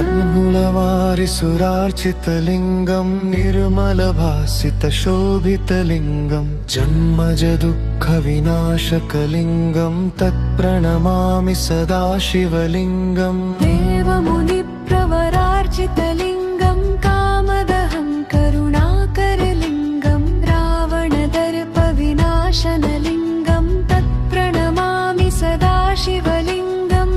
निर्हुलवारिसुरार्चितलिङ्गं निर्मलभासितशोभितलिङ्गं जन्मजदुःखविनाशकलिङ्गं तत्प्रणमामि सदा शिवलिङ्गम् देवमुनिप्रवरार्चितलिङ्गं कामदहं करुणाकरलिङ्गं रावणदर्पविनाशनलिङ्गं तत्प्रणमामि सदा शिवलिङ्गम्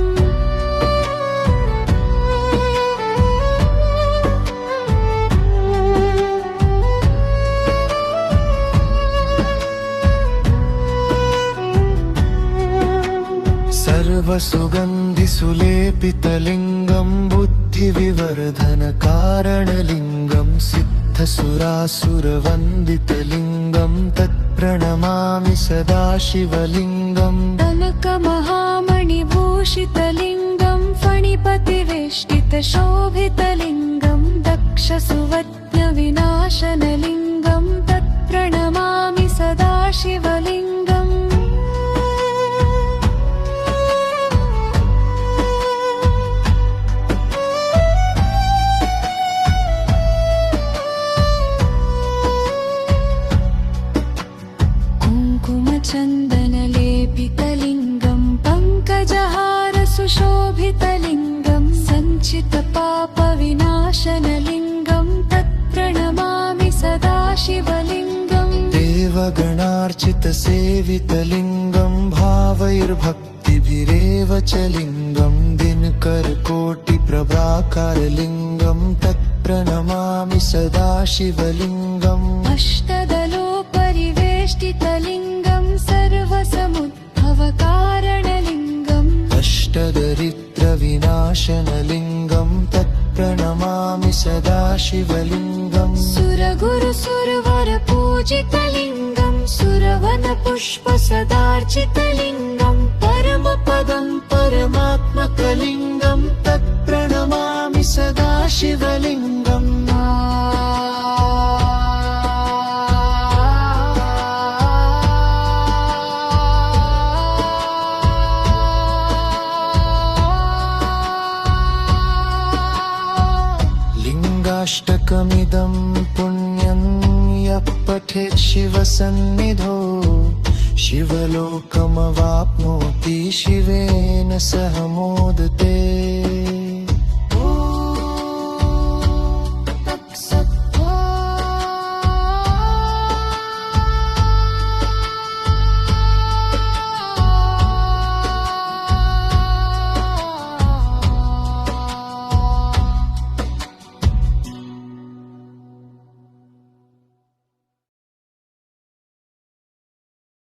सर्वसुगन्धिसुलेपितलिङ्गं बुद्धिविवर्धनकारणलिङ्गं सिद्धसुरासुरवन्दितलिङ्गं तत्प्रणमामि सदा शिवलिङ्गम् कनकमहामणिभूषितलिङ्गं फणिपतिवेष्टितशोभितलिङ्गं दक्षसुवज्ञविनाशनलिङ्गं तत्प्रणमामि सदा शिवलिङ्गम् चन्दनलेपितलिङ्गं पङ्कजहारसुशोभितलिङ्गं सञ्चितपापविनाशनलिङ्गं तत्प्रणमामि सदा शिवलिङ्गम् देवगणार्चितसेवितलिङ्गं भावैर्भक्तिभिरेव च लिङ्गं दिनकरकोटिप्रभाकारलिङ्गं तत्प्रणमामि सदा शिवलिङ्गम् अष्टदलोपरिवेष्टितलिङ्गं सर्वसमुद्भवकारणलिङ्गम् अष्टदरिद्रविनाशनलिङ्गं तत्प्रणमामि सदा शिवलिङ्गम् सुरगुरुसुरवरपूजितलिङ्गं सुरवनपुष्पसदार्चितलिङ्गं परमपदं परमात्मकलिङ्गं तत्प्रणमामि सदा शिवलिङ्गम् लिङ्गाष्टकमिदं पुण्यं यः पठेत् शिवसन्निधौ शिवलोकमवाप्नोति शिवेन सह मोदते